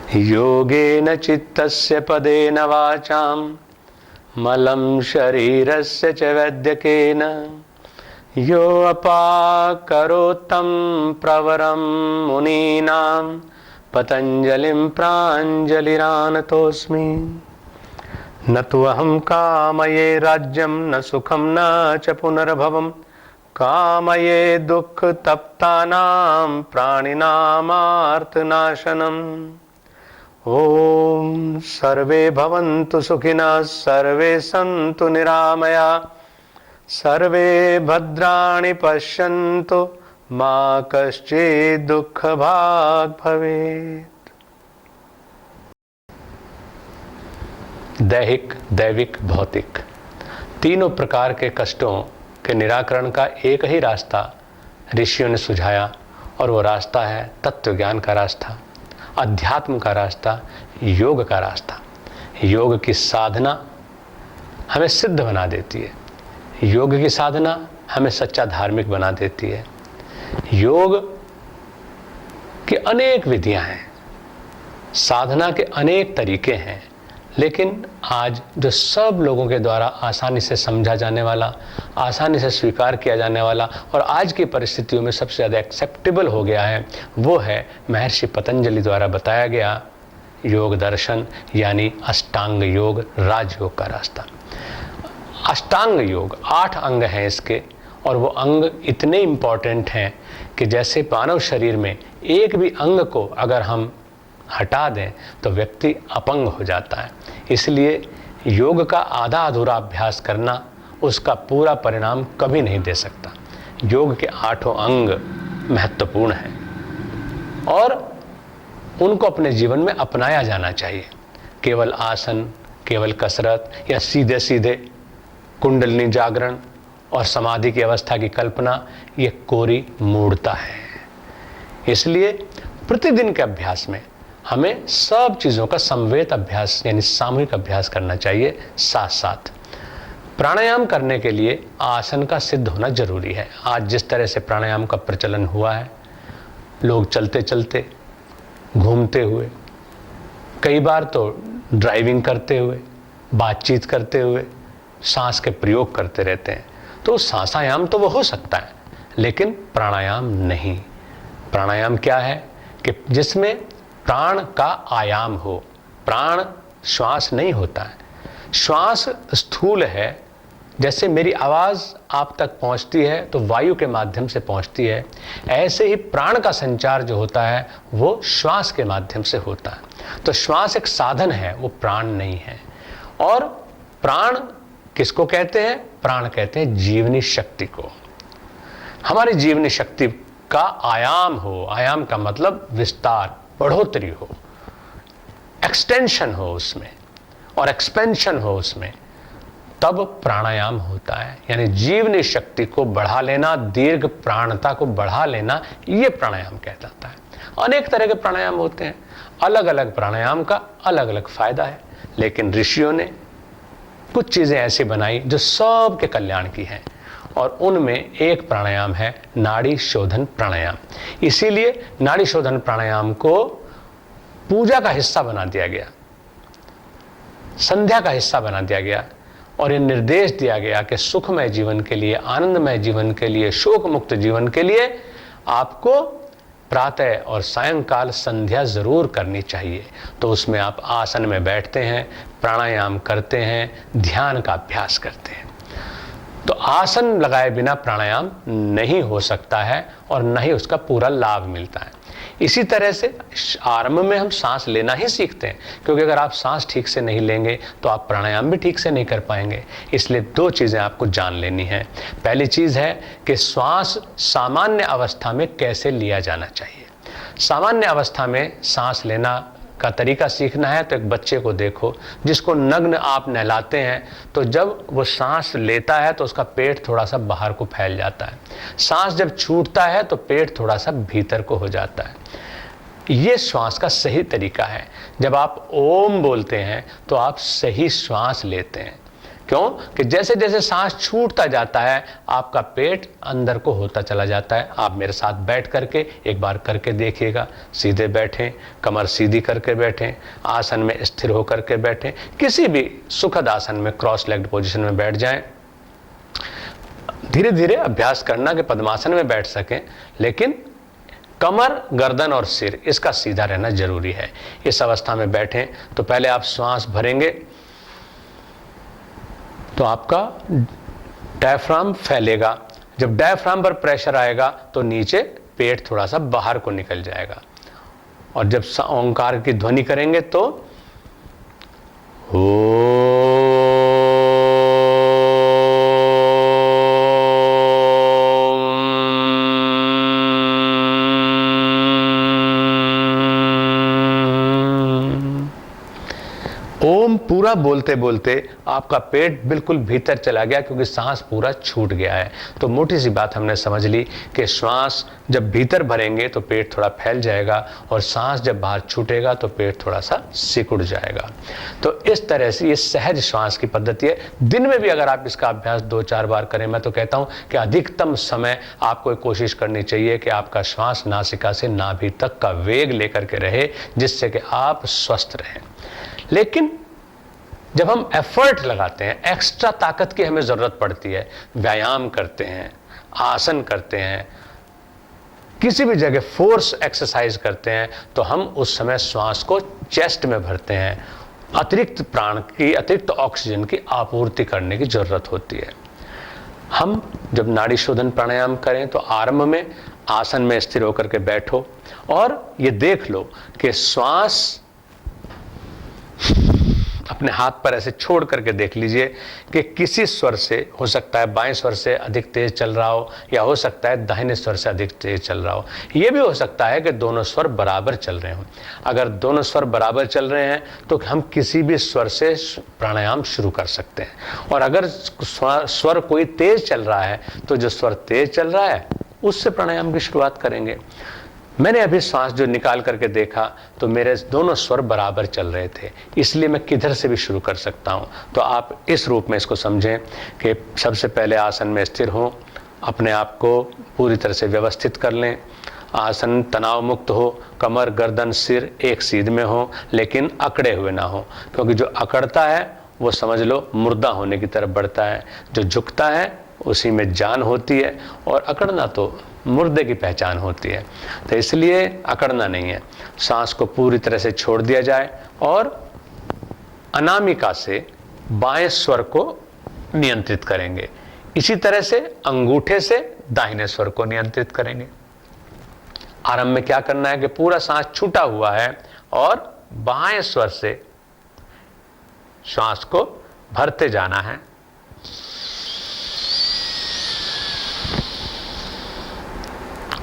योगेन चित्तस्य पदेन वाचां मलं शरीरस्य च वैद्यकेन यो अपाकरोत्तं प्रवरं मुनीनां पतञ्जलिं प्राञ्जलिरानतोऽस्मि। न तु अहं कामये राज्यं न सुखं न च पुनर्भवं कामये दुःखतप्तानां प्राणिनामार्तनाशनम्। ॐ सर्वे भवन्तु सुखिनः सर्वे सन्तु निरामया सर्वे भद्राणि पश्यन्तु मा कश्चित् दुःखभाग् भवेत्। दैहिक, दैविक, भौतिक तीनों प्रकार के कष्टों के निराकरण का एक ही रास्ता ऋषियों ने सुझाया, और वो रास्ता है तत्व ज्ञान का रास्ता, अध्यात्म का रास्ता, योग का रास्ता। योग की साधना हमें सिद्ध बना देती है, योग की साधना हमें सच्चा धार्मिक बना देती है। योग की अनेक विधियां हैं, साधना के अनेक तरीके हैं, लेकिन आज जो सब लोगों के द्वारा आसानी से समझा जाने वाला, आसानी से स्वीकार किया जाने वाला और आज की परिस्थितियों में सबसे ज़्यादा एक्सेप्टेबल हो गया है, वो है महर्षि पतंजलि द्वारा बताया गया योग दर्शन, यानी अष्टांग योग, राजयोग का रास्ता। अष्टांग योग 8 अंग हैं इसके, और वो अंग इतने इम्पॉर्टेंट हैं कि जैसे मानव शरीर में एक भी अंग को अगर हम हटा दें तो व्यक्ति अपंग हो जाता है। इसलिए योग का आधा अधूरा अभ्यास करना उसका पूरा परिणाम कभी नहीं दे सकता। योग के 8 अंग महत्वपूर्ण हैं और उनको अपने जीवन में अपनाया जाना चाहिए। केवल आसन, केवल कसरत या सीधे सीधे कुंडलिनी जागरण और समाधि की अवस्था की कल्पना, ये कोरी मूढ़ता है। इसलिए प्रतिदिन के अभ्यास में हमें सब चीज़ों का समवेत अभ्यास यानी सामूहिक अभ्यास करना चाहिए। साथ साथ प्राणायाम करने के लिए आसन का सिद्ध होना जरूरी है। आज जिस तरह से प्राणायाम का प्रचलन हुआ है, लोग चलते चलते, घूमते हुए, कई बार तो ड्राइविंग करते हुए, बातचीत करते हुए सांस के प्रयोग करते रहते हैं। तो सांसायाम तो वो हो सकता है, लेकिन प्राणायाम नहीं। प्राणायाम क्या है कि जिसमें प्राण का आयाम हो। प्राण श्वास नहीं होता है, श्वास स्थूल है। जैसे मेरी आवाज़ आप तक पहुंचती है तो वायु के माध्यम से पहुंचती है, ऐसे ही प्राण का संचार जो होता है वो श्वास के माध्यम से होता है। तो श्वास एक साधन है, वो प्राण नहीं है। और प्राण किसको कहते हैं? प्राण कहते हैं जीवनी शक्ति को। हमारी जीवनी शक्ति का आयाम हो, आयाम का मतलब विस्तार, बढ़ोतरी हो, एक्सटेंशन हो उसमें और एक्सपेंशन हो उसमें, तब प्राणायाम होता है। यानी जीवनी शक्ति को बढ़ा लेना, दीर्घ प्राणता को बढ़ा लेना, ये प्राणायाम कहलाता है। अनेक तरह के प्राणायाम होते हैं, अलग अलग प्राणायाम का अलग अलग फायदा है, लेकिन ऋषियों ने कुछ चीजें ऐसी बनाई जो सबके कल्याण की हैं, और उनमें एक प्राणायाम है नाड़ी शोधन प्राणायाम। इसीलिए नाड़ी शोधन प्राणायाम को पूजा का हिस्सा बना दिया गया, संध्या का हिस्सा बना दिया गया, और ये निर्देश दिया गया कि सुखमय जीवन के लिए, आनंदमय जीवन के लिए, शोक मुक्त जीवन के लिए आपको प्रातः और सायंकाल संध्या जरूर करनी चाहिए। तो उसमें आप आसन में बैठते हैं, प्राणायाम करते हैं, ध्यान का अभ्यास करते हैं। तो आसन लगाए बिना प्राणायाम नहीं हो सकता है और न ही उसका पूरा लाभ मिलता है। इसी तरह से आरंभ में हम सांस लेना ही सीखते हैं, क्योंकि अगर आप सांस ठीक से नहीं लेंगे तो आप प्राणायाम भी ठीक से नहीं कर पाएंगे। इसलिए 2 चीज़ें आपको जान लेनी है। पहली चीज़ है कि श्वास सामान्य अवस्था में कैसे लिया जाना चाहिए। सामान्य अवस्था में सांस लेना का तरीका सीखना है तो एक बच्चे को देखो, जिसको नग्न आप नहलाते हैं, तो जब वो सांस लेता है तो उसका पेट थोड़ा सा बाहर को फैल जाता है, सांस जब छूटता है तो पेट थोड़ा सा भीतर को हो जाता है। ये श्वास का सही तरीका है। जब आप ओम बोलते हैं तो आप सही श्वास लेते हैं। क्यों कि जैसे जैसे सांस छूटता जाता है आपका पेट अंदर को होता चला जाता है। आप मेरे साथ बैठ करके एक बार करके देखिएगा। सीधे बैठें, कमर सीधी करके बैठें, आसन में स्थिर होकर के बैठें, किसी भी सुखद आसन में क्रॉस लेग्ड पोजीशन में बैठ जाएं। धीरे धीरे अभ्यास करना कि पद्मासन में बैठ सकें, लेकिन कमर, गर्दन और सिर इसका सीधा रहना जरूरी है। इस अवस्था में बैठें तो पहले आप श्वास भरेंगे तो आपका डायफ्राम फैलेगा। जब डायफ्राम पर प्रेशर आएगा तो नीचे पेट थोड़ा सा बाहर को निकल जाएगा। और जब ओंकार की ध्वनि करेंगे तो ओम पूरा बोलते बोलते आपका पेट बिल्कुल भीतर चला गया, क्योंकि सांस पूरा छूट गया है। तो मोटी सी बात हमने समझ ली कि श्वास जब भीतर भरेंगे तो पेट थोड़ा फैल जाएगा, और सांस जब बाहर छूटेगा तो पेट थोड़ा सा सिकुड़ जाएगा। तो इस तरह से ये सहज श्वास की पद्धति है। दिन में भी अगर आप इसका अभ्यास 2-4 बार करें, मैं तो कहता हूं कि अधिकतम समय आपको कोशिश करनी चाहिए कि आपका श्वास नासिका से नाभि तक का वेग लेकर के रहे, जिससे कि आप स्वस्थ रहें। लेकिन जब हम एफर्ट लगाते हैं, एक्स्ट्रा ताकत की हमें जरूरत पड़ती है, व्यायाम करते हैं, आसन करते हैं, किसी भी जगह फोर्स एक्सरसाइज करते हैं, तो हम उस समय श्वास को चेस्ट में भरते हैं। अतिरिक्त प्राण की, अतिरिक्त ऑक्सीजन की आपूर्ति करने की जरूरत होती है। हम जब नाड़ी शोधन प्राणायाम करें तो आरंभ में आसन में स्थिर होकर के बैठो और ये देख लो कि श्वास अपने हाथ पर ऐसे छोड़ करके देख लीजिए कि किसी स्वर से, हो सकता है बाएं स्वर से अधिक तेज चल रहा हो, या हो सकता है दाहिने स्वर से अधिक तेज चल रहा हो। यह भी हो सकता है कि दोनों स्वर बराबर चल रहे हों। अगर दोनों स्वर बराबर चल रहे हैं तो हम किसी भी स्वर से प्राणायाम शुरू कर सकते हैं। और अगर स्वर कोई तेज चल रहा है तो जो स्वर तेज चल रहा है उससे प्राणायाम की शुरुआत करेंगे। मैंने अभी सांस जो निकाल करके देखा तो मेरे दोनों स्वर बराबर चल रहे थे, इसलिए मैं किधर से भी शुरू कर सकता हूं। तो आप इस रूप में इसको समझें कि सबसे पहले आसन में स्थिर हों, अपने आप को पूरी तरह से व्यवस्थित कर लें, आसन तनाव मुक्त हो, कमर, गर्दन, सिर एक सीध में हो, लेकिन अकड़े हुए ना हो, क्योंकि जो अकड़ता है वो समझ लो मुर्दा होने की तरफ बढ़ता है। जो झुकता है उसी में जान होती है, और अकड़ना तो मुर्दे की पहचान होती है। तो इसलिए अकड़ना नहीं है। सांस को पूरी तरह से छोड़ दिया जाए और अनामिका से बाएं स्वर को नियंत्रित करेंगे। इसी तरह से अंगूठे से दाहिने स्वर को नियंत्रित करेंगे। आरंभ में क्या करना है कि पूरा सांस छूटा हुआ है और बाएं स्वर से श्वास को भरते जाना है।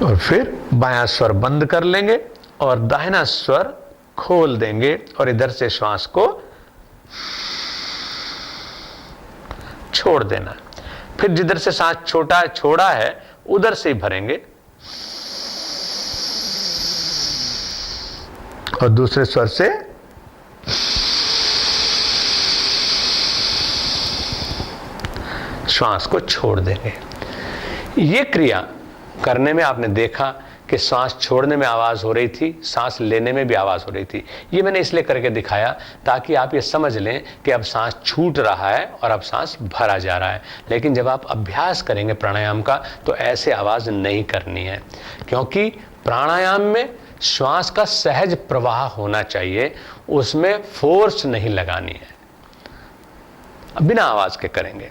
और फिर बायां स्वर बंद कर लेंगे और दाहिना स्वर खोल देंगे, और इधर से श्वास को छोड़ देना। फिर जिधर से सांस छोड़ा है उधर से ही भरेंगे, और दूसरे स्वर से श्वास को छोड़ देंगे। ये क्रिया करने में आपने देखा कि सांस छोड़ने में आवाज हो रही थी, सांस लेने में भी आवाज हो रही थी। ये मैंने इसलिए करके दिखाया ताकि आप ये समझ लें कि अब सांस छूट रहा है और अब सांस भरा जा रहा है। लेकिन जब आप अभ्यास करेंगे प्राणायाम का तो ऐसे आवाज नहीं करनी है, क्योंकि प्राणायाम में श्वास का सहज प्रवाह होना चाहिए, उसमें फोर्स नहीं लगानी है। बिना आवाज के करेंगे।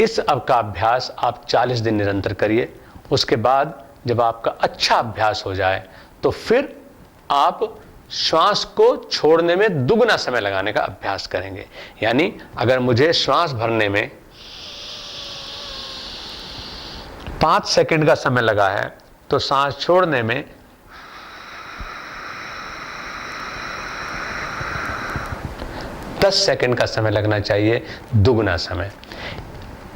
इस अब का अभ्यास आप 40 दिन निरंतर करिए। उसके बाद जब आपका अच्छा अभ्यास हो जाए तो फिर आप श्वास को छोड़ने में दुगना समय लगाने का अभ्यास करेंगे। यानी अगर मुझे श्वास भरने में 5 सेकंड का समय लगा है तो सांस छोड़ने में 10 सेकंड का समय लगना चाहिए, दुगना समय।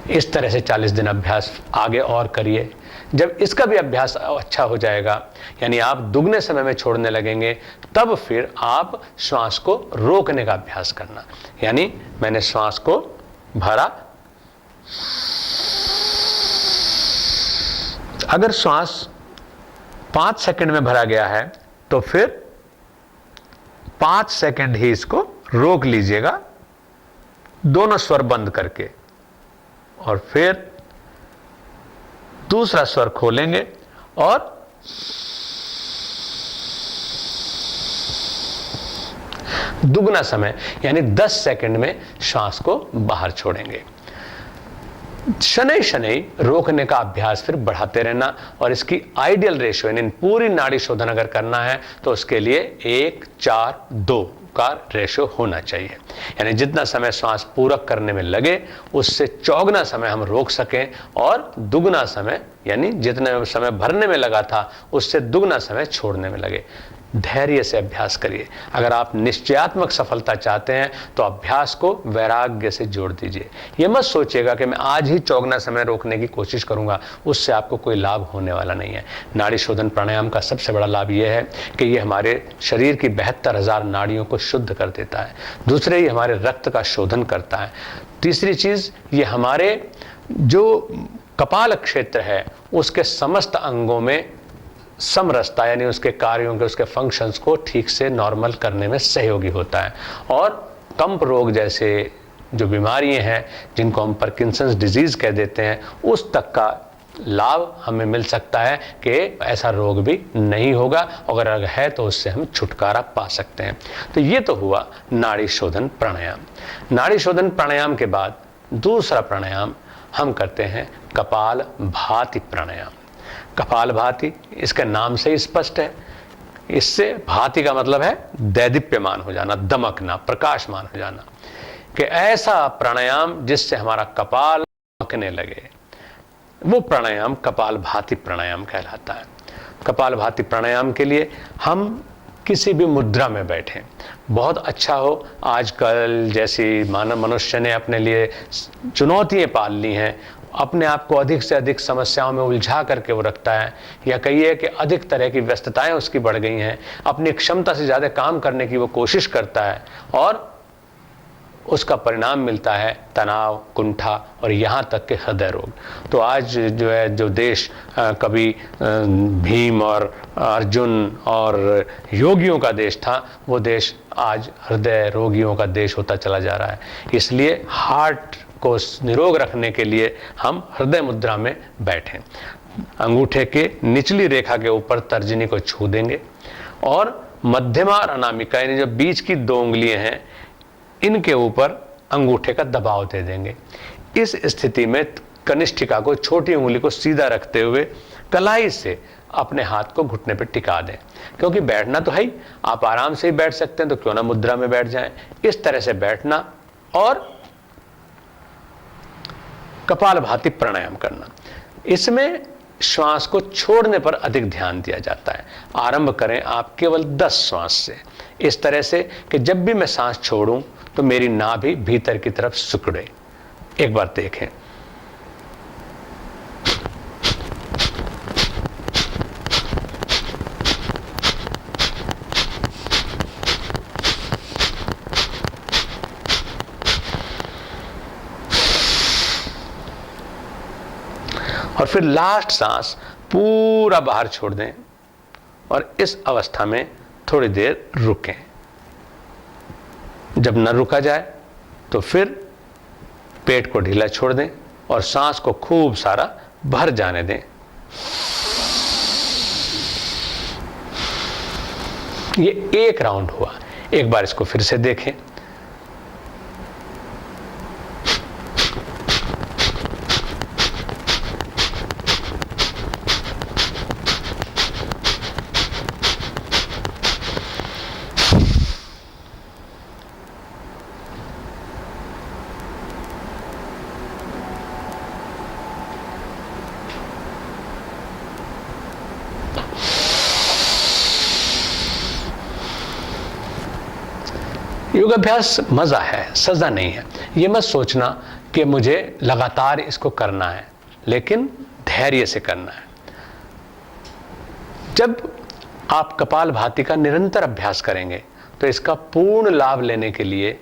इस तरह से 40 दिन अभ्यास आगे और करिए। जब इसका भी अभ्यास अच्छा हो जाएगा, यानी आप दुगने समय में छोड़ने लगेंगे, तब फिर आप श्वास को रोकने का अभ्यास करना। यानी मैंने श्वास को भरा, अगर श्वास 5 सेकंड में भरा गया है तो फिर 5 सेकंड ही इसको रोक लीजिएगा, दोनों स्वर बंद करके, और फिर दूसरा स्वर खोलेंगे और दुगना समय यानी 10 सेकंड में श्वास को बाहर छोड़ेंगे। शनै शनै रोकने का अभ्यास फिर बढ़ाते रहना, और इसकी आइडियल रेशियो यानी पूरी नाड़ी शोधन अगर करना है तो उसके लिए 1:4:2 का रेशियो होना चाहिए। यानी जितना समय श्वास पूरक करने में लगे उससे चौगुना समय हम रोक सकें, और दुगना समय यानी जितने समय भरने में लगा था उससे दुगना समय छोड़ने में लगे। धैर्य से अभ्यास करिए। अगर आप निश्चयात्मक सफलता चाहते हैं तो अभ्यास को वैराग्य से जोड़ दीजिए। यह मत सोचिएगा कि मैं आज ही चौगुना समय रोकने की कोशिश करूंगा, उससे आपको कोई लाभ होने वाला नहीं है। नाड़ी शोधन प्राणायाम का सबसे बड़ा लाभ यह है कि यह हमारे शरीर की 72,000 नाड़ियों को शुद्ध कर देता है। दूसरे, ये हमारे रक्त का शोधन करता है। तीसरी चीज, ये हमारे जो कपाल क्षेत्र है उसके समस्त अंगों में समरसता यानी उसके कार्यों के, उसके फंक्शंस को ठीक से नॉर्मल करने में सहयोगी होता है। और कंप रोग जैसे जो बीमारियां हैं जिनको हम पार्किंसंस डिजीज कह देते हैं, उस तक का लाभ हमें मिल सकता है कि ऐसा रोग भी नहीं होगा, अगर है तो उससे हम छुटकारा पा सकते हैं। तो ये तो हुआ नाड़ी शोधन प्राणायाम। नाड़ी शोधन प्राणायाम के बाद दूसरा प्राणायाम हम करते हैं कपाल भाति प्राणायाम। कपाल भाति इसके नाम से ही स्पष्ट है। इससे भाति का मतलब है दैदीप्यमान हो जाना, दमकना, प्रकाशमान हो जाना, कि ऐसा प्राणायाम जिससे हमारा कपाल दमकने लगे, वो प्राणायाम कपाल भाति प्राणायाम कहलाता है। कपाल भाति प्राणायाम के लिए हम किसी भी मुद्रा में बैठें, बहुत अच्छा हो। आजकल जैसी मानव मनुष्य ने अपने लिए चुनौतियां पाल ली हैं, अपने आप को अधिक से अधिक समस्याओं में उलझा करके वो रखता है, या कहिए कि अधिक तरह की व्यस्तताएं उसकी बढ़ गई हैं, अपनी क्षमता से ज़्यादा काम करने की वो कोशिश करता है, और उसका परिणाम मिलता है तनाव, कुंठा और यहाँ तक के हृदय रोग। तो आज जो है, जो देश कभी भीम और अर्जुन और योगियों का देश था, वो देश आज हृदय रोगियों का देश होता चला जा रहा है। इसलिए हार्ट को निरोग रखने के लिए हम हृदय मुद्रा में बैठें। अंगूठे के निचली रेखा के ऊपर तर्जनी को छू देंगे, और मध्यमा और अनामिका यानी जो बीच की 2 उंगलियां हैं, इनके ऊपर अंगूठे का दबाव दे देंगे। इस स्थिति में कनिष्ठिका को, छोटी उंगली को सीधा रखते हुए कलाई से अपने हाथ को घुटने पर टिका दें। क्योंकि बैठना तो है ही, आप आराम से ही बैठ सकते हैं, तो क्यों ना मुद्रा में बैठ जाएं। इस तरह से बैठना और कपाल भाति प्राणायाम करना। इसमें श्वास को छोड़ने पर अधिक ध्यान दिया जाता है। आरंभ करें आप केवल 10 श्वास से, इस तरह से कि जब भी मैं सांस छोड़ूं तो मेरी नाभि भीतर की तरफ सिकुड़े। एक बार देखें। और फिर लास्ट सांस पूरा बाहर छोड़ दें, और इस अवस्था में थोड़ी देर रुकें। जब न रुका जाए तो फिर पेट को ढीला छोड़ दें और सांस को खूब सारा भर जाने दें। ये एक राउंड हुआ। एक बार इसको फिर से देखें। योगाभ्यास मजा है, सजा नहीं है। ये मत सोचना कि मुझे लगातार इसको करना है, लेकिन धैर्य से करना है। जब आप कपाल भाति का निरंतर अभ्यास करेंगे तो इसका पूर्ण लाभ लेने के लिए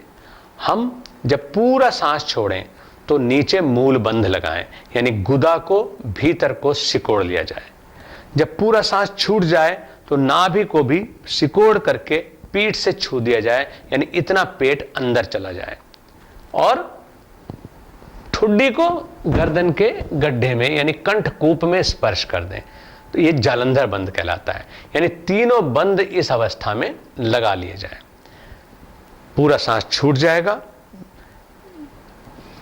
हम जब पूरा सांस छोड़ें तो नीचे मूल बंध लगाएं, यानी गुदा को भीतर को सिकोड़ लिया जाए। जब पूरा सांस छूट जाए तो नाभि को भी सिकोड़ करके पीठ से छू दिया जाए, यानी इतना पेट अंदर चला जाए, और ठुड्डी को गर्दन के गड्ढे में यानी कंठकूप में स्पर्श कर दें। तो ये जालंधर बंद कहलाता है, यानी तीनों बंद इस अवस्था में लगा लिए जाए। पूरा सांस छूट जाएगा।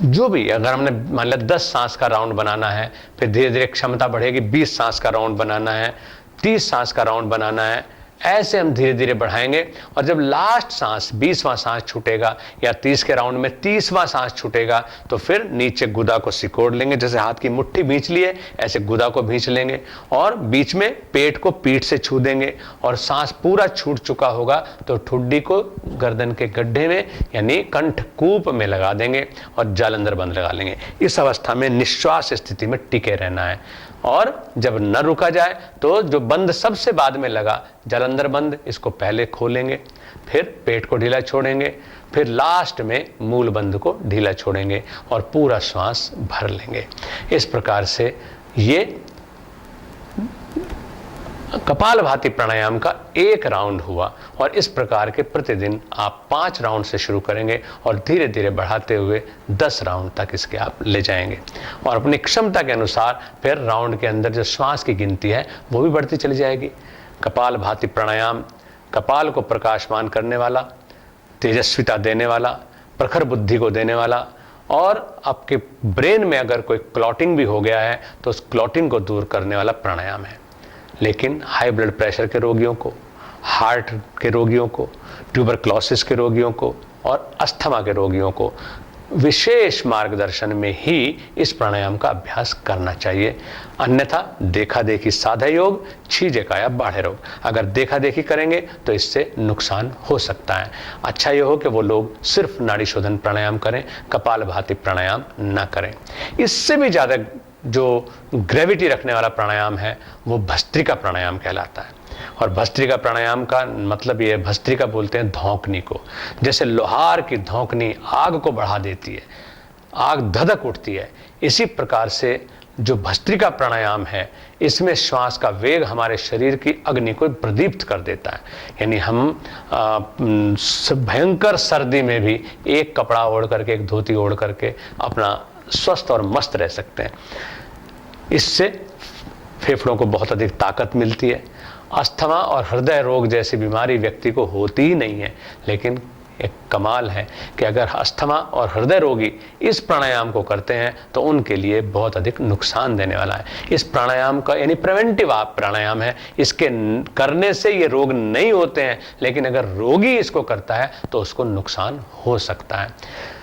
जो भी, अगर हमने मान लिया 10 सांस का राउंड बनाना है, फिर धीरे धीरे क्षमता बढ़ेगी, 20 सांस का राउंड बनाना है, 30 सांस का राउंड बनाना है, ऐसे हम धीरे धीरे बढ़ाएंगे। और जब लास्ट सांस 20वां सांस छूटेगा या 30 के राउंड में 30वां सांस छूटेगा, तो फिर नीचे गुदा को सिकोड़ लेंगे, जैसे हाथ की मुट्ठी भींच लिए ऐसे गुदा को भींच लेंगे, और बीच में पेट को पीठ से छू देंगे। और सांस पूरा छूट चुका होगा तो ठुड्डी को गर्दन के गड्ढे में यानी कंठकूप में लगा देंगे और जालंधर बंद लगा लेंगे। इस अवस्था में निश्वास स्थिति में टिके रहना है। और जब न रुका जाए तो जो बंद सबसे बाद में लगा जालंधर बंद, इसको पहले खोलेंगे, फिर पेट को ढीला छोड़ेंगे, फिर लास्ट में मूल बंद को ढीला छोड़ेंगे और पूरा श्वास भर लेंगे। इस प्रकार से ये कपालभाति प्राणायाम का एक राउंड हुआ। और इस प्रकार के प्रतिदिन आप 5 राउंड से शुरू करेंगे और धीरे धीरे बढ़ाते हुए 10 राउंड तक इसके आप ले जाएंगे। और अपनी क्षमता के अनुसार फिर राउंड के अंदर जो श्वास की गिनती है वो भी बढ़ती चली जाएगी। कपालभाति प्राणायाम कपाल को प्रकाशमान करने वाला, तेजस्विता देने वाला, प्रखर बुद्धि को देने वाला, और आपके ब्रेन में अगर कोई क्लॉटिंग भी हो गया है तो उस क्लॉटिंग को दूर करने वाला प्राणायाम है। लेकिन हाई ब्लड प्रेशर के रोगियों को, हार्ट के रोगियों को, ट्यूबरक्लोसिस के रोगियों को और अस्थमा के रोगियों को विशेष मार्गदर्शन में ही इस प्राणायाम का अभ्यास करना चाहिए। अन्यथा देखा देखी साधा योग, छीजे काया बाढ़े रोग। अगर देखा देखी करेंगे तो इससे नुकसान हो सकता है। अच्छा यह हो कि वो लोग सिर्फ नाड़ी शोधन प्राणायाम करें, कपालभाति प्राणायाम ना करें। इससे भी ज़्यादा जो ग्रेविटी रखने वाला प्राणायाम है वो भस्त्रिका प्राणायाम कहलाता है। और भस्त्रिका प्राणायाम का मतलब ये, भस्त्रिका बोलते हैं धौंकनी को। जैसे लोहार की धौंकनी आग को बढ़ा देती है, आग धधक उठती है, इसी प्रकार से जो भस्त्रिका प्राणायाम है इसमें श्वास का वेग हमारे शरीर की अग्नि को प्रदीप्त कर देता है। यानी हम भयंकर सर्दी में भी एक कपड़ा ओढ़ करके, एक धोती ओढ़ करके अपना स्वस्थ और मस्त रह सकते हैं। इससे फेफड़ों को बहुत अधिक ताकत मिलती है। अस्थमा और हृदय रोग जैसी बीमारी व्यक्ति को होती ही नहीं है, लेकिन एक कमाल है कि अगर अस्थमा और हृदय रोगी इस प्राणायाम को करते हैं तो उनके लिए बहुत अधिक नुकसान देने वाला है। इस प्राणायाम का यानी प्रिवेंटिव प्राणायाम है, इसके करने से ये रोग नहीं होते हैं, लेकिन अगर रोगी इसको करता है तो उसको नुकसान हो सकता है।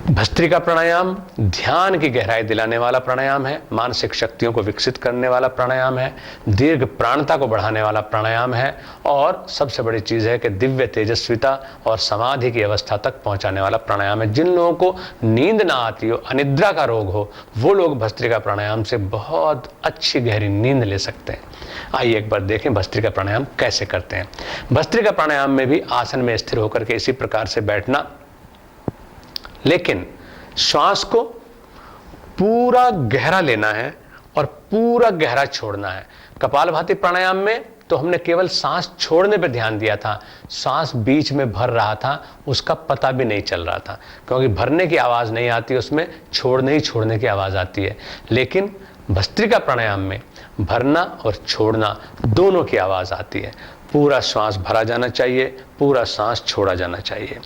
भस्त्रिका प्राणायाम ध्यान की गहराई दिलाने वाला प्राणायाम है, मानसिक शक्तियों को विकसित करने वाला प्राणायाम है, दीर्घ प्राणता को बढ़ाने वाला प्राणायाम है, और सबसे बड़ी चीज़ है कि दिव्य तेजस्विता और समाधि की अवस्था तक पहुंचाने वाला प्राणायाम है। जिन लोगों को नींद ना आती हो, अनिद्रा का रोग हो, वो लोग भस्त्रिका प्राणायाम से बहुत अच्छी गहरी नींद ले सकते हैं। आइए एक बार देखें भस्त्रिका प्राणायाम कैसे करते हैं। भस्त्रिका प्राणायाम में भी आसन में स्थिर होकर के इसी प्रकार से बैठना, लेकिन श्वास को पूरा गहरा लेना है और पूरा गहरा छोड़ना है। कपालभाति प्राणायाम में तो हमने केवल सांस छोड़ने पर ध्यान दिया था, सांस बीच में भर रहा था उसका पता भी नहीं चल रहा था, क्योंकि भरने की आवाज़ नहीं आती, उसमें छोड़ने ही छोड़ने की आवाज़ आती है। लेकिन भस्त्रिका प्राणायाम में भरना और छोड़ना दोनों की आवाज़ आती है। पूरा श्वास भरा जाना चाहिए, पूरा सांस छोड़ा जाना चाहिए।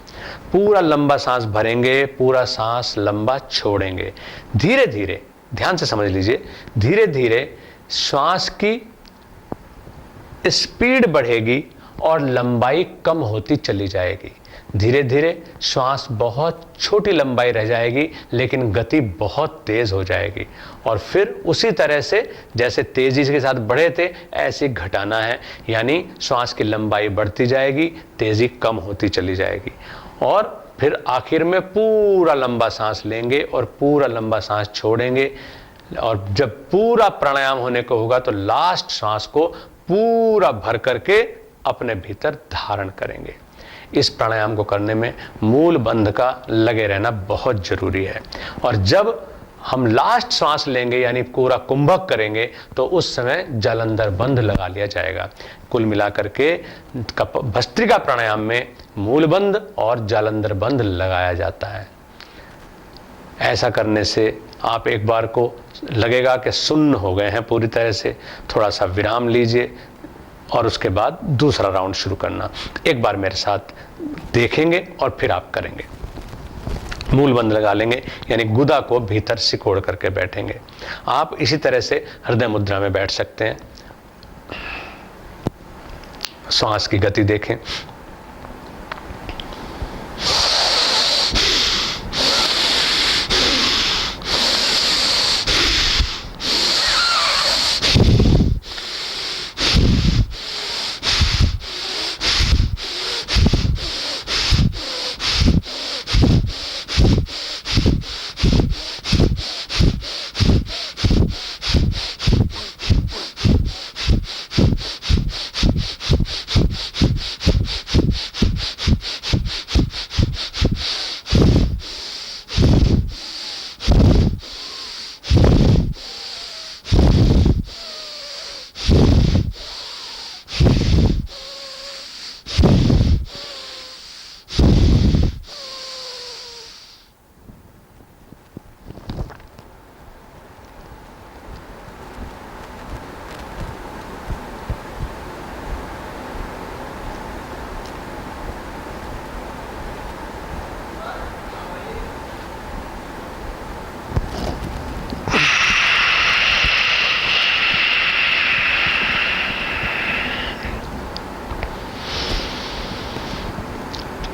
पूरा लंबा सांस भरेंगे, पूरा सांस लंबा छोड़ेंगे। धीरे धीरे, ध्यान से समझ लीजिए, धीरे धीरे श्वास की स्पीड बढ़ेगी और लंबाई कम होती चली जाएगी। धीरे धीरे श्वास बहुत छोटी लंबाई रह जाएगी, लेकिन गति बहुत तेज हो जाएगी। और फिर उसी तरह से जैसे तेजी के साथ बढ़े थे ऐसे घटाना है, यानी श्वास की लंबाई बढ़ती जाएगी, तेजी कम होती चली जाएगी। और फिर आखिर में पूरा लंबा सांस लेंगे और पूरा लंबा सांस छोड़ेंगे। और जब पूरा प्राणायाम होने को होगा तो लास्ट सांस को पूरा भर करके अपने भीतर धारण करेंगे। इस प्राणायाम को करने में मूल बंध का लगे रहना बहुत जरूरी है। और जब हम लास्ट सांस लेंगे यानी पूरा कुंभक करेंगे तो उस समय जल अंदर बंध लगा लिया जाएगा। कुल मिलाकर के भस्त्रिका प्राणायाम में मूल बंध और जल अंदर बंध लगाया जाता है। ऐसा करने से आप एक बार को लगेगा कि सुन्न हो गए हैं पूरी तरह से, थोड़ा सा विराम लीजिए और उसके बाद दूसरा राउंड शुरू करना। एक बार मेरे साथ देखेंगे और फिर आप करेंगे। मूल बंध लगा लेंगे यानी गुदा को भीतर सिकोड़ करके बैठेंगे। आप इसी तरह से हृदय मुद्रा में बैठ सकते हैं। श्वास की गति देखें।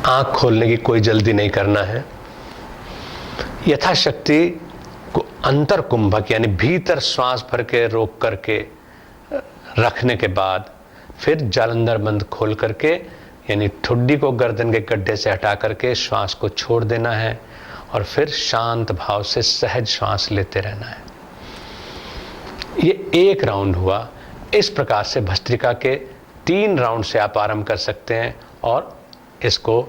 आंख खोलने की कोई जल्दी नहीं करना है। यथाशक्ति को अंतर कुंभक यानी भीतर श्वास भर के रोक करके रखने के बाद फिर जालंधर बंद खोल करके यानी ठुड्डी को गर्दन के गड्ढे से हटा करके श्वास को छोड़ देना है और फिर शांत भाव से सहज श्वास लेते रहना है। ये एक राउंड हुआ। इस प्रकार से भस्त्रिका के 3 राउंड से आप आरंभ कर सकते हैं और इसको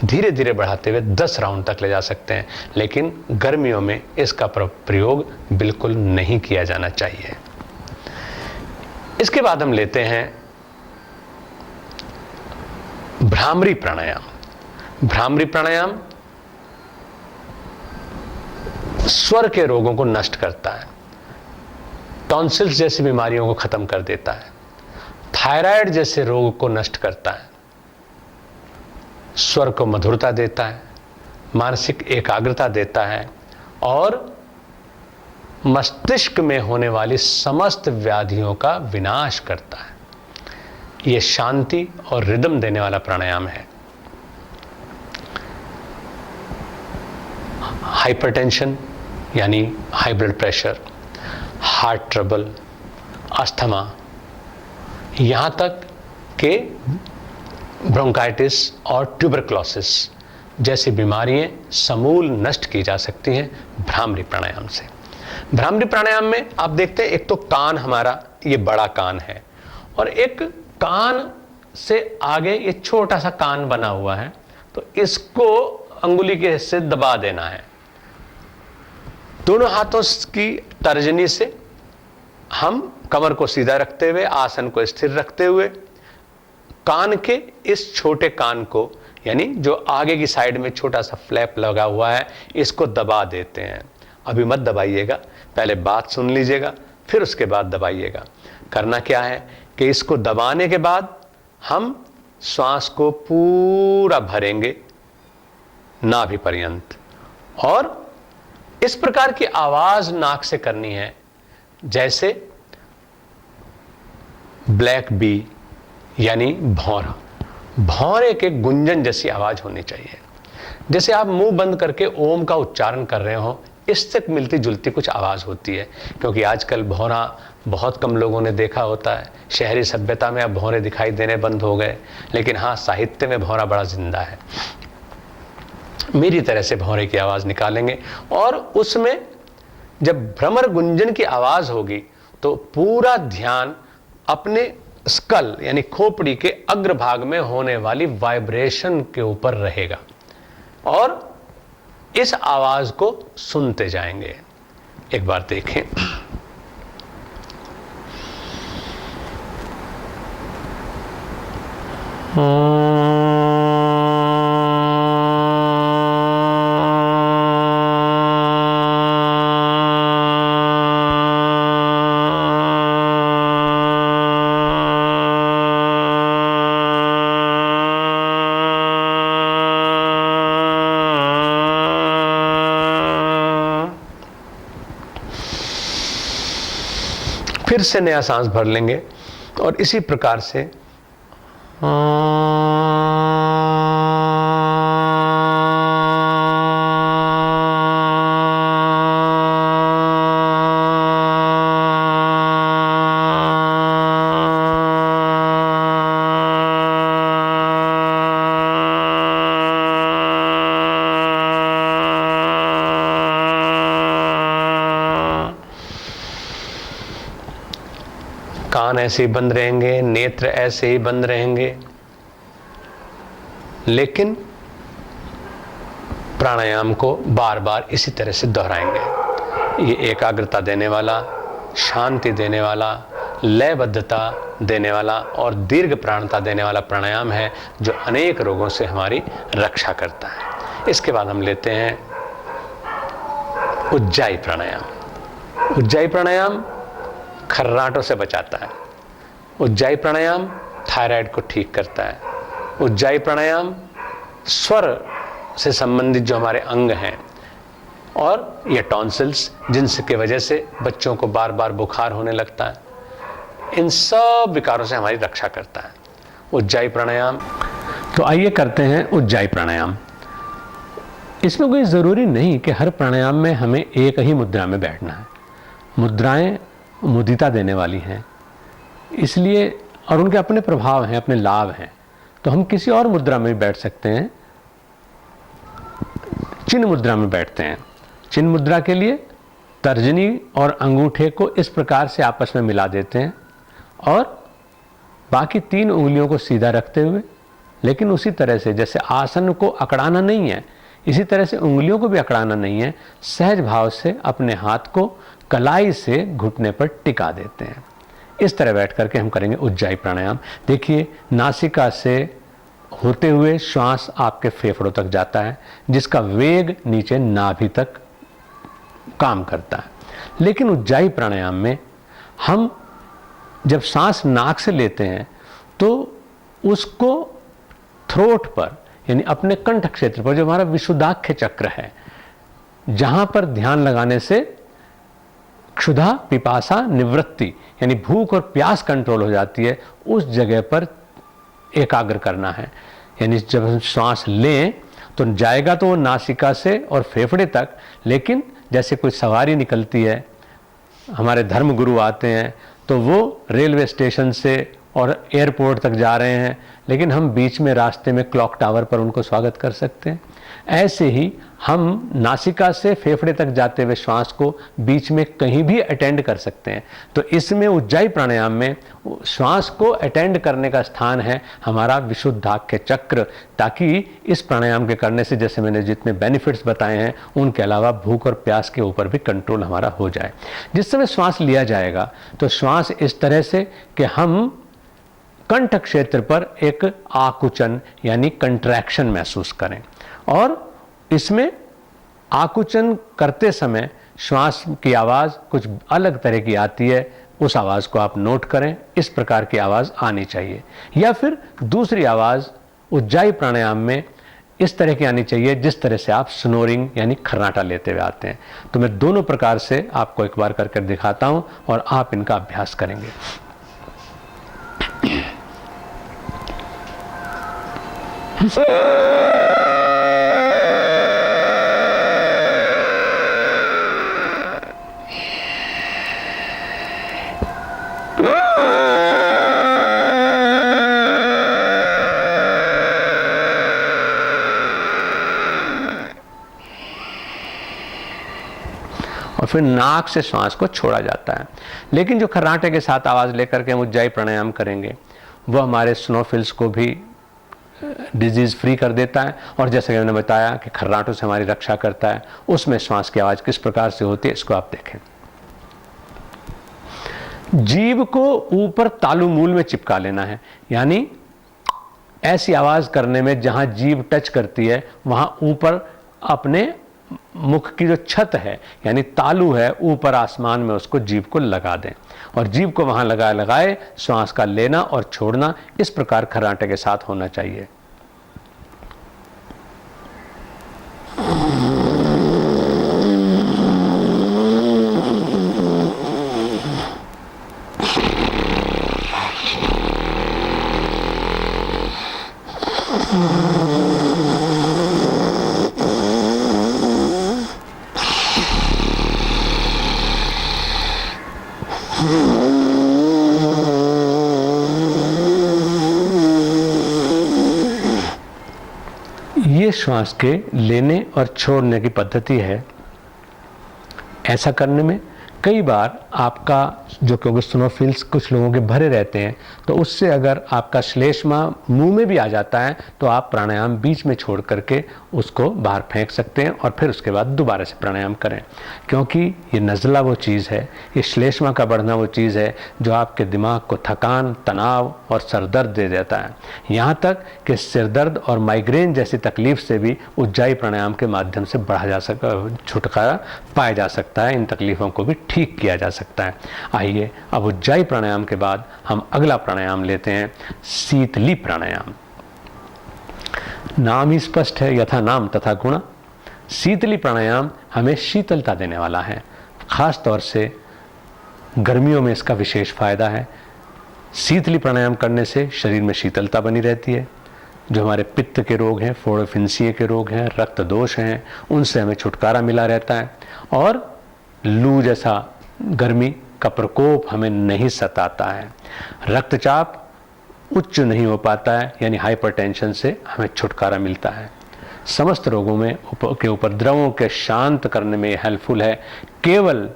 धीरे धीरे बढ़ाते हुए 10 राउंड तक ले जा सकते हैं। लेकिन गर्मियों में इसका प्रयोग बिल्कुल नहीं किया जाना चाहिए। इसके बाद हम लेते हैं भ्रामरी प्राणायाम। भ्रामरी प्राणायाम स्वर के रोगों को नष्ट करता है, टॉन्सिल्स जैसी बीमारियों को खत्म कर देता है, थायराइड जैसे रोग को नष्ट करता है, स्वर को मधुरता देता है, मानसिक एकाग्रता देता है और मस्तिष्क में होने वाली समस्त व्याधियों का विनाश करता है। यह शांति और रिदम देने वाला प्राणायाम है। हाइपरटेंशन यानी high blood pressure, heart trouble, asthma, यहाँ तक के ब्रोंकाइटिस और ट्यूबरक्लोसिस जैसी बीमारियां समूल नष्ट की जा सकती हैं भ्रामरी प्राणायाम से। भ्रामरी प्राणायाम में आप देखते हैं एक तो कान हमारा ये बड़ा कान है और एक कान से आगे ये छोटा सा कान बना हुआ है, तो इसको अंगुली के हिस्से दबा देना है। दोनों हाथों की तर्जनी से हम कमर को सीधा रखते हुए, आसन को स्थिर रखते हुए, कान के इस छोटे कान को यानी जो आगे की साइड में छोटा सा फ्लैप लगा हुआ है इसको दबा देते हैं। अभी मत दबाइएगा, पहले बात सुन लीजिएगा फिर उसके बाद दबाइएगा। करना क्या है कि इसको दबाने के बाद हम श्वास को पूरा भरेंगे नाभि पर्यंत और इस प्रकार की आवाज नाक से करनी है जैसे ब्लैक बी यानी भौरा, भौरे के गुंजन जैसी आवाज होनी चाहिए। जैसे आप मुंह बंद करके ओम का उच्चारण कर रहे हो, इससे मिलती जुलती कुछ आवाज होती है। क्योंकि आजकल भौरा बहुत कम लोगों ने देखा होता है। शहरी सभ्यता में अब भौरे दिखाई देने बंद हो गए, लेकिन हाँ साहित्य में भौरा बड़ा जिंदा है। मेरी तरह से भौरे की आवाज निकालेंगे और उसमें जब भ्रमर गुंजन की आवाज होगी तो पूरा ध्यान अपने स्कल यानी खोपड़ी के अग्रभाग में होने वाली वाइब्रेशन के ऊपर रहेगा और इस आवाज को सुनते जाएंगे। एक बार देखें। फिर से नया सांस भर लेंगे और इसी प्रकार से कान ऐसे ही बंद रहेंगे, नेत्र ऐसे ही बंद रहेंगे, लेकिन प्राणायाम को बार बार इसी तरह से दोहराएंगे। ये एकाग्रता देने वाला, शांति देने वाला, लयबद्धता देने वाला और दीर्घ प्राणता देने वाला प्राणायाम है जो अनेक रोगों से हमारी रक्षा करता है। इसके बाद हम लेते हैं उज्जाई प्राणायाम। उज्जाई प्राणायाम खर्राटों से बचाता है। उज्जाई प्राणायाम थायराइड को ठीक करता है। उज्जाई प्राणायाम स्वर से संबंधित जो हमारे अंग हैं और ये टॉन्सिल्स जिनकी वजह से बच्चों को बार बार बुखार होने लगता है, इन सब विकारों से हमारी रक्षा करता है उज्जाई प्राणायाम। तो आइए करते हैं उज्जाई प्राणायाम। इसमें कोई ज़रूरी नहीं कि हर प्राणायाम में हमें एक ही मुद्रा में बैठना है। मुद्राएं मुदिता देने वाली हैं, इसलिए और उनके अपने प्रभाव हैं, अपने लाभ हैं। तो हम किसी और मुद्रा में भी बैठ सकते हैं। चिन्ह मुद्रा में बैठते हैं। चिन्ह मुद्रा के लिए तर्जनी और अंगूठे को इस प्रकार से आपस में मिला देते हैं और बाकी 3 उंगलियों को सीधा रखते हुए, लेकिन उसी तरह से जैसे आसन को अकड़ाना नहीं है, इसी तरह से उंगलियों को भी अकड़ाना नहीं है। सहज भाव से अपने हाथ को कलाई से घुटने पर टिका देते हैं। इस तरह बैठ करके हम करेंगे उज्जाई प्राणायाम। देखिए, नासिका से होते हुए श्वास आपके फेफड़ों तक जाता है, जिसका वेग नीचे नाभि तक काम करता है। लेकिन उज्जाई प्राणायाम में हम जब सांस नाक से लेते हैं तो उसको थ्रोट पर यानी अपने कंठ क्षेत्र पर, जो हमारा विशुद्धाख्य चक्र है, जहां पर ध्यान लगाने से क्षुधा, पिपासा, निवृत्ति यानी भूख और प्यास कंट्रोल हो जाती है, उस जगह पर एकाग्र करना है। यानी जब हम श्वास लें तो जाएगा तो वो नासिका से और फेफड़े तक, लेकिन जैसे कोई सवारी निकलती है, हमारे धर्म गुरु आते हैं तो वो रेलवे स्टेशन से और एयरपोर्ट तक जा रहे हैं, लेकिन हम बीच में रास्ते में क्लॉक टावर पर उनको स्वागत कर सकते हैं। ऐसे ही हम नासिका से फेफड़े तक जाते हुए श्वास को बीच में कहीं भी अटेंड कर सकते हैं। तो इसमें उज्जाई प्राणायाम में श्वास को अटेंड करने का स्थान है हमारा विशुद्धाख्य चक्र, ताकि इस प्राणायाम के करने से, जैसे मैंने जितने बेनिफिट्स बताए हैं, उनके अलावा भूख और प्यास के ऊपर भी कंट्रोल हमारा हो जाए। जिस समय श्वास लिया जाएगा तो श्वास इस तरह से कि हम कंठ क्षेत्र पर एक आकुचन यानी कंट्रैक्शन महसूस करें, और इसमें आकुचन करते समय श्वास की आवाज़ कुछ अलग तरह की आती है। उस आवाज़ को आप नोट करें, इस प्रकार की आवाज़ आनी चाहिए। या फिर दूसरी आवाज़ उज्जाई प्राणायाम में इस तरह की आनी चाहिए जिस तरह से आप स्नोरिंग यानी खर्राटा लेते हुए आते हैं। तो मैं दोनों प्रकार से आपको एक बार करके दिखाता हूं और आप इनका अभ्यास करेंगे। और फिर नाक से श्वास को छोड़ा जाता है। लेकिन जो खर्राटे के साथ आवाज़ लेकर के हम उज्जाई प्राणायाम करेंगे वो हमारे स्नोफिल्स को भी डिजीज़ फ्री कर देता है, और जैसे कि मैंने बताया कि खर्राटों से हमारी रक्षा करता है। उसमें श्वास की आवाज़ किस प्रकार से होती है इसको आप देखें। जीभ को ऊपर तालु मूल में चिपका लेना है, यानी ऐसी आवाज़ करने में जहां जीभ टच करती है वहां ऊपर अपने मुख की जो छत है यानी तालु है ऊपर आसमान में उसको जीभ को लगा दें, और जीभ को वहां लगाए श्वास का लेना और छोड़ना इस प्रकार खर्राटे के साथ होना चाहिए। ये श्वास के लेने और छोड़ने की पद्धति है। ऐसा करने में कई बार आपका जो क्योंकि स्नोफिल्स कुछ लोगों के भरे रहते हैं तो उससे अगर आपका श्लेष्मा मुंह में भी आ जाता है तो आप प्राणायाम बीच में छोड़ करके उसको बाहर फेंक सकते हैं और फिर उसके बाद दोबारा से प्राणायाम करें, क्योंकि ये नज़ला वो चीज़ है, ये श्लेष्मा का बढ़ना वो चीज़ है जो आपके दिमाग को थकान, तनाव और सरदर्द दे देता है। यहाँ तक कि सिरदर्द और माइग्रेन जैसी तकलीफ से भी उज्जाई प्राणायाम के माध्यम से छुटकारा पाया जा सकता है, इन तकलीफ़ों को भी ठीक किया जा सकता है। आइए अब उज्जाई प्राणायाम के बाद हम अगला प्राणायाम लेते हैं, शीतली प्राणायाम। नाम ही स्पष्ट है, यथा नाम तथा गुण। शीतली प्राणायाम हमें शीतलता देने वाला है, खास तौर से गर्मियों में इसका विशेष फायदा है। शीतली प्राणायाम करने से शरीर में शीतलता बनी रहती है। जो हमारे पित्त के रोग हैं, फोड़ोफिंसीए के रोग हैं, रक्त दोष हैं, उनसे हमें छुटकारा मिला रहता है और लू जैसा गर्मी का प्रकोप हमें नहीं सताता है। रक्तचाप उच्च नहीं हो पाता है, यानी हाइपरटेंशन से हमें छुटकारा मिलता है। समस्त रोगों में के उपद्रवों के शांत करने में हेल्पफुल है। केवल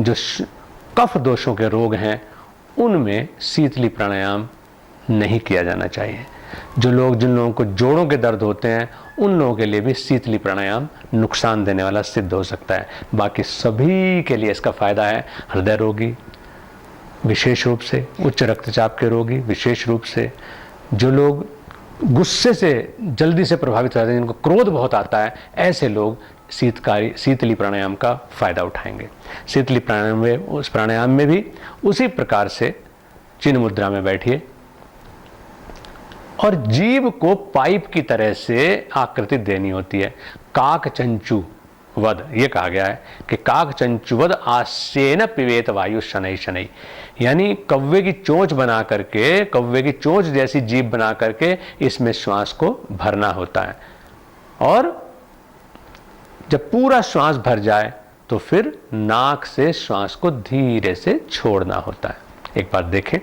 जो कफ दोषों के रोग हैं उनमें शीतली प्राणायाम नहीं किया जाना चाहिए। जिन लोगों को जोड़ों के दर्द होते हैं उन लोगों के लिए भी शीतली प्राणायाम नुकसान देने वाला सिद्ध हो सकता है। बाकी सभी के लिए इसका फायदा है। हृदय रोगी विशेष रूप से, उच्च रक्तचाप के रोगी विशेष रूप से, जो लोग गुस्से से जल्दी से प्रभावित रहते हैं, जिनको क्रोध बहुत आता है, ऐसे लोग शीतली प्राणायाम का फायदा उठाएंगे। शीतली प्राणायाम में, उस प्राणायाम में भी उसी प्रकार से चिन्ह मुद्रा में बैठिए और जीभ को पाइप की तरह से आकृति देनी होती है। काक चंचू वद, ये कहा गया है कि काक चंचुवद आस्येन पिबेत वायु शनै शनै, यानी कौवे की चोंच बना करके, कौवे की चोंच जैसी जीभ बना करके इसमें श्वास को भरना होता है, और जब पूरा श्वास भर जाए तो फिर नाक से श्वास को धीरे से छोड़ना होता है। एक बार देखें।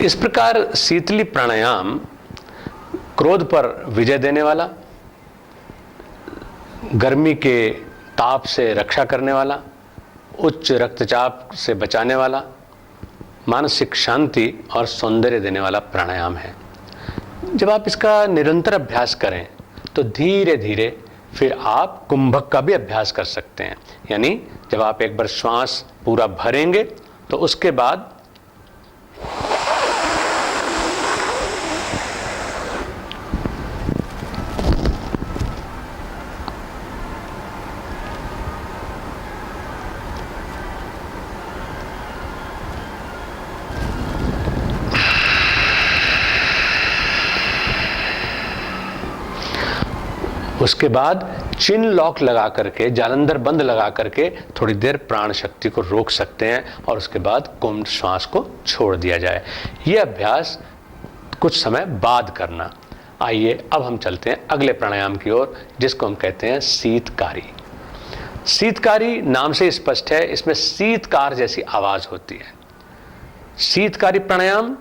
इस प्रकार शीतली प्राणायाम क्रोध पर विजय देने वाला, गर्मी के ताप से रक्षा करने वाला, उच्च रक्तचाप से बचाने वाला, मानसिक शांति और सौंदर्य देने वाला प्राणायाम है। जब आप इसका निरंतर अभ्यास करें तो धीरे धीरे फिर आप कुंभक का भी अभ्यास कर सकते हैं। यानी जब आप एक बार श्वास पूरा भरेंगे तो उसके बाद उसके बाद चिन लॉक लगा करके, जालंधर बंद लगा करके थोड़ी देर प्राण शक्ति को रोक सकते हैं और उसके बाद कुंभ श्वास को छोड़ दिया जाए। यह अभ्यास कुछ समय बाद करना। आइए अब हम चलते हैं अगले प्राणायाम की ओर, जिसको हम कहते हैं शीतकारी। शीतकारी नाम से स्पष्ट है, इसमें शीतकार जैसी आवाज होती है। शीतकारी प्राणायाम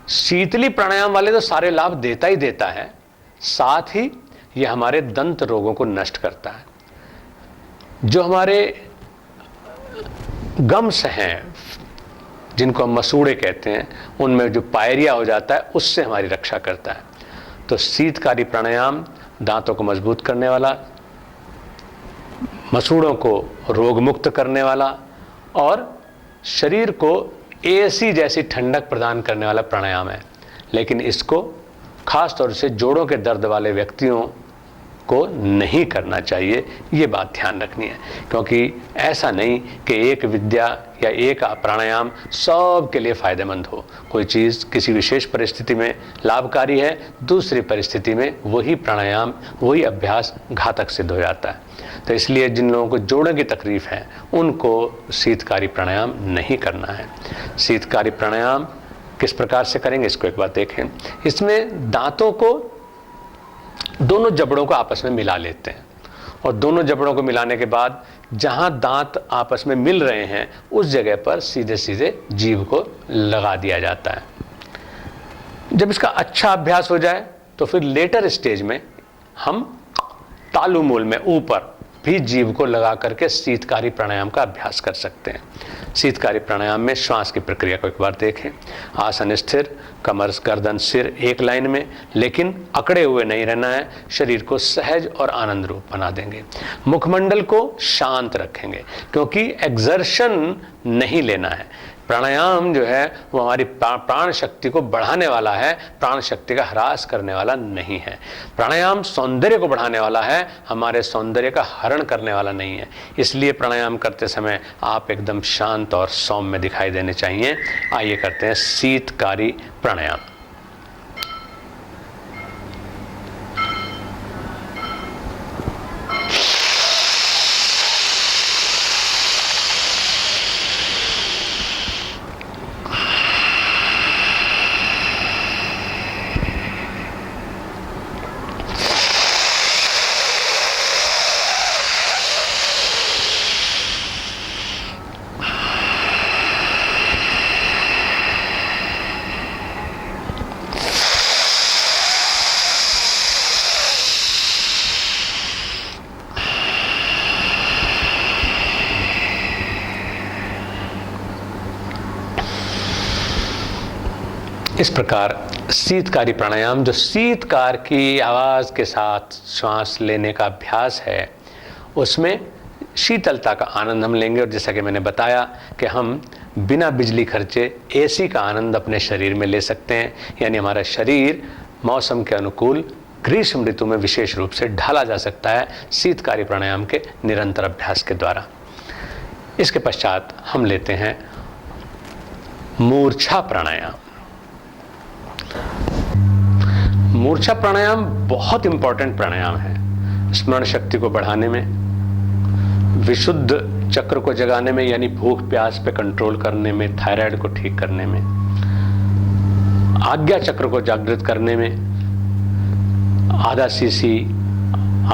शीतली प्राणायाम वाले तो सारे लाभ देता ही देता है, साथ ही यह हमारे दंत रोगों को नष्ट करता है। जो हमारे गम्स हैं, जिनको हम मसूड़े कहते हैं, उनमें जो पायरिया हो जाता है, उससे हमारी रक्षा करता है। तो शीतकारी प्राणायाम दांतों को मजबूत करने वाला, मसूड़ों को रोग मुक्त करने वाला और शरीर को एसी जैसी ठंडक प्रदान करने वाला प्राणायाम है। लेकिन इसको खास तौर से जोड़ों के दर्द वाले व्यक्तियों को नहीं करना चाहिए, ये बात ध्यान रखनी है। क्योंकि ऐसा नहीं कि एक विद्या या एक प्राणायाम सब के लिए फायदेमंद हो। कोई चीज़ किसी विशेष परिस्थिति में लाभकारी है, दूसरी परिस्थिति में वही प्राणायाम, वही अभ्यास घातक सिद्ध हो जाता है। तो इसलिए जिन लोगों को जोड़ों की तकलीफ है, उनको शीतकारी प्राणायाम नहीं करना है। शीतकारी प्राणायाम किस प्रकार से करेंगे, इसको एक बार देखें। इसमें दांतों को, दोनों जबड़ों को आपस में मिला लेते हैं और दोनों जबड़ों को मिलाने के बाद जहां दांत आपस में मिल रहे हैं उस जगह पर सीधे सीधे जीभ को लगा दिया जाता है। जब इसका अच्छा अभ्यास हो जाए तो फिर लेटर स्टेज में हम तालु मूल में ऊपर भी जीभ को लगा करके शीतकारी प्राणायाम का अभ्यास कर सकते हैं। शीतकारी प्राणायाम में श्वास की प्रक्रिया को एक बार देखें। आसन स्थिर, कमर गर्दन सिर एक लाइन में, लेकिन अकड़े हुए नहीं रहना है। शरीर को सहज और आनंद रूप बना देंगे। मुखमंडल को शांत रखेंगे, क्योंकि एक्सर्शन नहीं लेना है। प्राणायाम जो है वो हमारी प्राण शक्ति को बढ़ाने वाला है, प्राण शक्ति का ह्रास करने वाला नहीं है। प्राणायाम सौंदर्य को बढ़ाने वाला है, हमारे सौंदर्य का हरण करने वाला नहीं है। इसलिए प्राणायाम करते समय आप एकदम शांत और सौम्य दिखाई देने चाहिए। आइए करते हैं शीतकारी प्राणायाम। इस प्रकार शीतकारी प्राणायाम, जो शीतकार की आवाज़ के साथ श्वास लेने का अभ्यास है, उसमें शीतलता का आनंद हम लेंगे। और जैसा कि मैंने बताया कि हम बिना बिजली खर्चे एसी का आनंद अपने शरीर में ले सकते हैं। यानी हमारा शरीर मौसम के अनुकूल ग्रीष्म ऋतु में विशेष रूप से ढाला जा सकता है शीतकारी प्राणायाम के निरंतर अभ्यास के द्वारा। इसके पश्चात हम लेते हैं मूर्छा प्राणायाम। मूर्छा प्राणायाम बहुत इंपॉर्टेंट प्राणायाम है। स्मरण शक्ति को बढ़ाने में, विशुद्ध चक्र को जगाने में, यानी भूख प्यास पे कंट्रोल करने में, थायराइड को ठीक करने में, आज्ञा चक्र को जागृत करने में, आधा सीसी,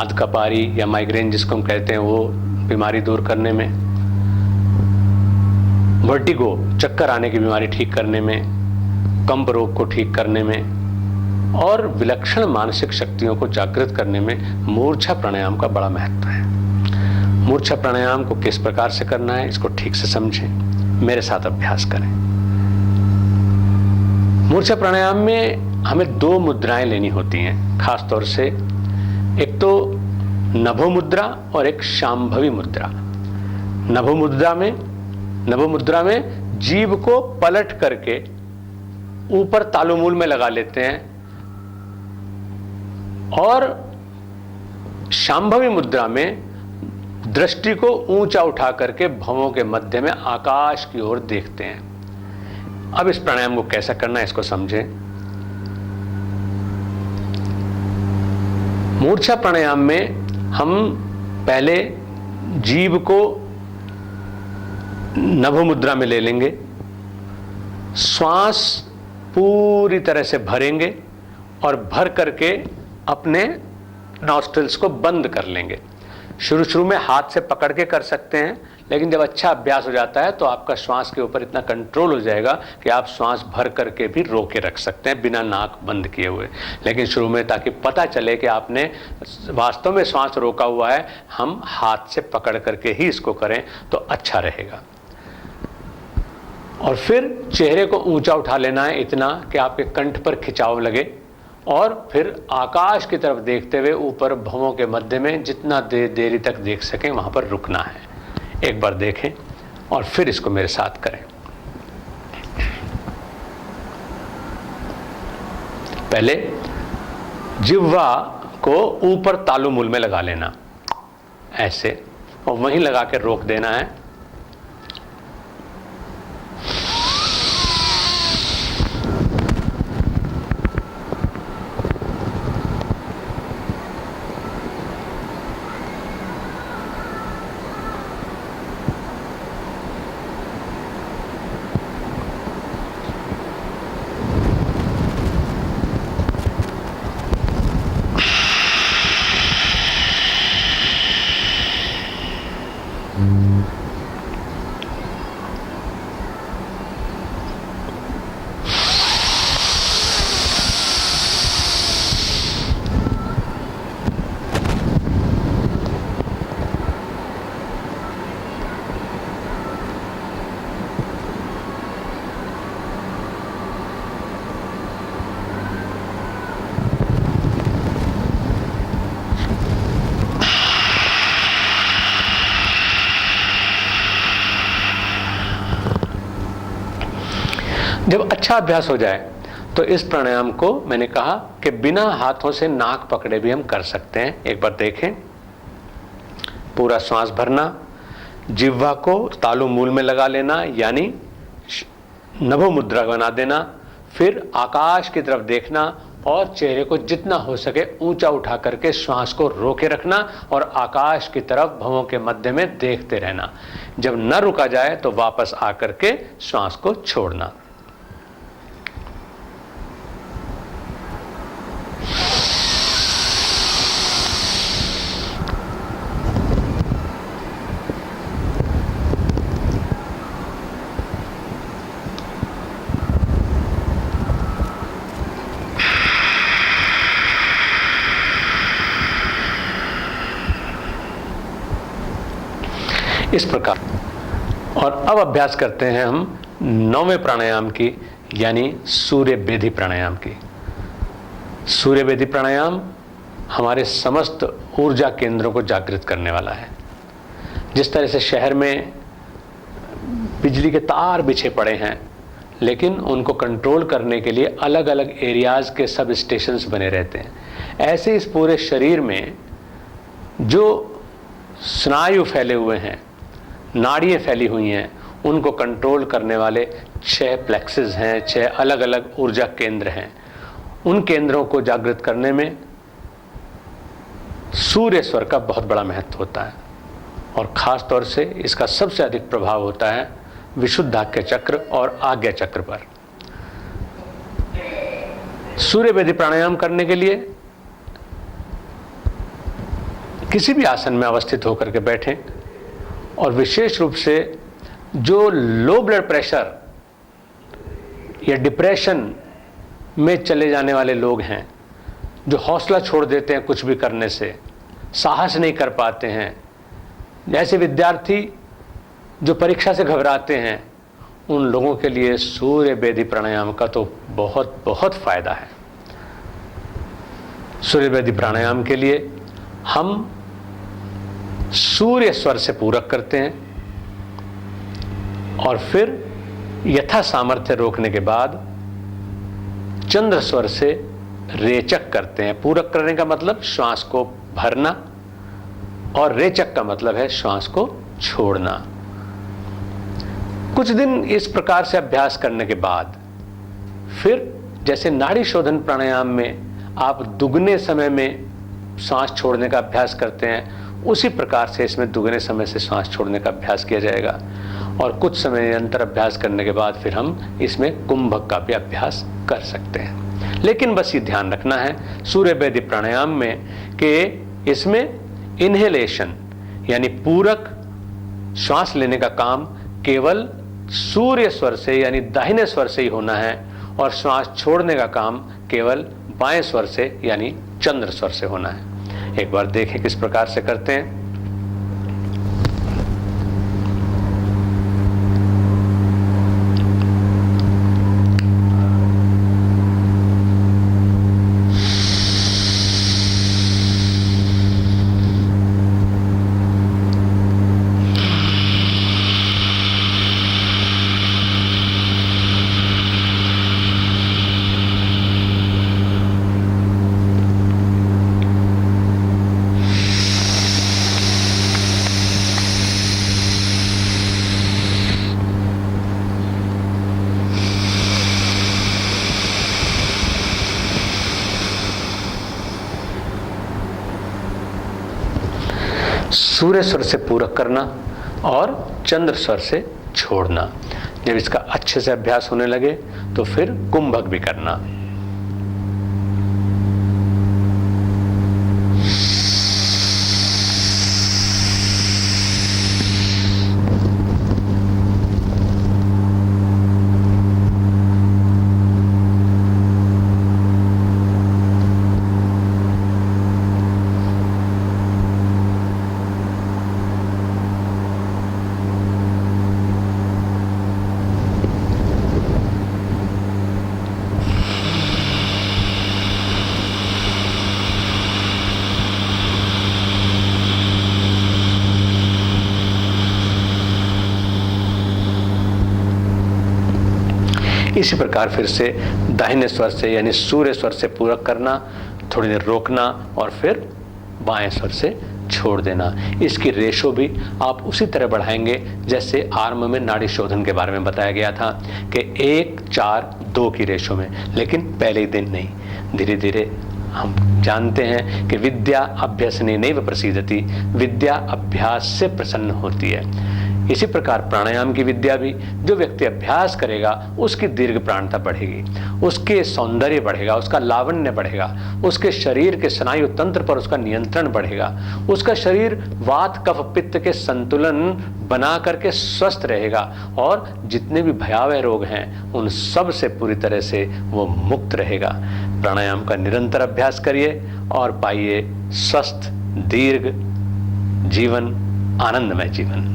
आधकपारी या माइग्रेन जिसको हम कहते हैं वो बीमारी दूर करने में, वर्टिगो चक्कर आने की बीमारी ठीक करने में, कंप रोग को ठीक करने में और विलक्षण मानसिक शक्तियों को जागृत करने में मूर्छा प्राणायाम का बड़ा महत्व है। मूर्छा प्राणायाम को किस प्रकार से करना है, इसको ठीक से समझें, मेरे साथ अभ्यास करें। मूर्छा प्राणायाम में हमें दो मुद्राएं लेनी होती हैं खास तौर से। एक तो नभो मुद्रा और एक शांभवी मुद्रा। नभो मुद्रा में जीभ को पलट करके ऊपर तालुमूल में लगा लेते हैं और शांभवी मुद्रा में दृष्टि को ऊंचा उठा करके भवों के मध्य में आकाश की ओर देखते हैं। अब इस प्राणायाम को कैसा करना है इसको समझें। मूर्छा प्राणायाम में हम पहले जीभ को नभ मुद्रा में ले लेंगे, श्वास पूरी तरह से भरेंगे और भर करके अपने नॉस्ट्रिल्स को बंद कर लेंगे। शुरू में हाथ से पकड़ के कर सकते हैं, लेकिन जब अच्छा अभ्यास हो जाता है तो आपका श्वास के ऊपर इतना कंट्रोल हो जाएगा कि आप श्वास भर करके भी रोक के रख सकते हैं बिना नाक बंद किए हुए। लेकिन शुरू में ताकि पता चले कि आपने वास्तव में श्वास रोका हुआ है, हम हाथ से पकड़ करके ही इसको करें तो अच्छा रहेगा। और फिर चेहरे को ऊंचा उठा लेना है इतना कि आपके कंठ पर खिंचाव लगे, और फिर आकाश की तरफ देखते हुए ऊपर भवों के मध्य में जितना देरी तक देख सकें वहां पर रुकना है। एक बार देखें और फिर इसको मेरे साथ करें। पहले जिह्वा को ऊपर तालुमूल में लगा लेना ऐसे, और वहीं लगा के रोक देना है। जब अच्छा अभ्यास हो जाए तो इस प्राणायाम को मैंने कहा कि बिना हाथों से नाक पकड़े भी हम कर सकते हैं। एक बार देखें, पूरा श्वास भरना, जिह्वा को तालु मूल में लगा लेना यानी नभो मुद्रा बना देना, फिर आकाश की तरफ देखना और चेहरे को जितना हो सके ऊंचा उठा करके श्वास को रोके रखना और आकाश की तरफ भवों के मध्य में देखते रहना। जब न रुका जाए तो वापस आकर के श्वास को छोड़ना। इस प्रकार। और अब अभ्यास करते हैं हम 9वें प्राणायाम की, यानी सूर्य बेदी प्राणायाम की। सूर्य बेदी प्राणायाम हमारे समस्त ऊर्जा केंद्रों को जागृत करने वाला है। जिस तरह से शहर में बिजली के तार बिछे पड़े हैं, लेकिन उनको कंट्रोल करने के लिए अलग अलग एरियाज के सब स्टेशंस बने रहते हैं, ऐसे इस पूरे शरीर में जो स्नायु फैले हुए हैं, नाड़ियाँ फैली हुई हैं, उनको कंट्रोल करने वाले 6 प्लेक्सेस हैं, 6 अलग अलग ऊर्जा केंद्र हैं। उन केंद्रों को जागृत करने में सूर्य स्वर का बहुत बड़ा महत्व होता है, और ख़ास तौर से इसका सबसे अधिक प्रभाव होता है विशुद्धाज्ञा चक्र और आज्ञा चक्र पर। सूर्य बेदी प्राणायाम करने के लिए किसी भी आसन में अवस्थित होकर के बैठें, और विशेष रूप से जो लो ब्लड प्रेशर या डिप्रेशन में चले जाने वाले लोग हैं, जो हौसला छोड़ देते हैं कुछ भी करने से, साहस नहीं कर पाते हैं, जैसे विद्यार्थी जो परीक्षा से घबराते हैं, उन लोगों के लिए सूर्य बेदी प्राणायाम का तो बहुत बहुत फायदा है। सूर्य बेदी प्राणायाम के लिए हम सूर्य स्वर से पूरक करते हैं और फिर यथा सामर्थ्य रोकने के बाद चंद्र स्वर से रेचक करते हैं। पूरक करने का मतलब श्वास को भरना, और रेचक का मतलब है श्वास को छोड़ना। कुछ दिन इस प्रकार से अभ्यास करने के बाद फिर जैसे नाड़ी शोधन प्राणायाम में आप दुगने समय में सांस छोड़ने का अभ्यास करते हैं, उसी प्रकार से इसमें दुगने समय से सांस छोड़ने का अभ्यास किया जाएगा। और कुछ समय निरंतर अभ्यास करने के बाद फिर हम इसमें कुंभक का भी अभ्यास कर सकते हैं। लेकिन बस ये ध्यान रखना है सूर्य वेदी प्राणायाम में कि इसमें इनहेलेशन यानी पूरक श्वास लेने का काम केवल सूर्य स्वर से यानी दाहिने स्वर से ही होना है, और श्वास छोड़ने का काम केवल बाएं स्वर से यानी चंद्र स्वर से होना है। एक बार देखें किस प्रकार से करते हैं। सूर्य स्वर से पूरक करना और चंद्र स्वर से छोड़ना। जब इसका अच्छे से अभ्यास होने लगे तो फिर कुंभक भी करना। इसी प्रकार फिर से दाहिने स्वर से यानी सूर्य स्वर से पूरक करना, थोड़ी देर रोकना और फिर बाएं स्वर से छोड़ देना। इसकी रेशो भी आप उसी तरह बढ़ाएंगे जैसे आर्म में नाड़ी शोधन के बारे में बताया गया था कि 1-4-2 की रेशो में, लेकिन पहले ही दिन नहीं, धीरे धीरे। हम जानते हैं कि विद्या अभ्यसने नैव प्रसीदति, विद्या अभ्यास से प्रसन्न होती है। इसी प्रकार प्राणायाम की विद्या भी जो व्यक्ति अभ्यास करेगा उसकी दीर्घ प्राणता बढ़ेगी, उसके सौंदर्य बढ़ेगा, उसका लावण्य बढ़ेगा, उसके शरीर के स्नायु तंत्र पर उसका नियंत्रण बढ़ेगा, उसका शरीर वात कफ पित्त के संतुलन बना करके स्वस्थ रहेगा, और जितने भी भयावह रोग हैं उन सब से पूरी तरह से वो मुक्त रहेगा। प्राणायाम का निरंतर अभ्यास करिए और पाइए स्वस्थ दीर्घ जीवन, आनंदमय जीवन।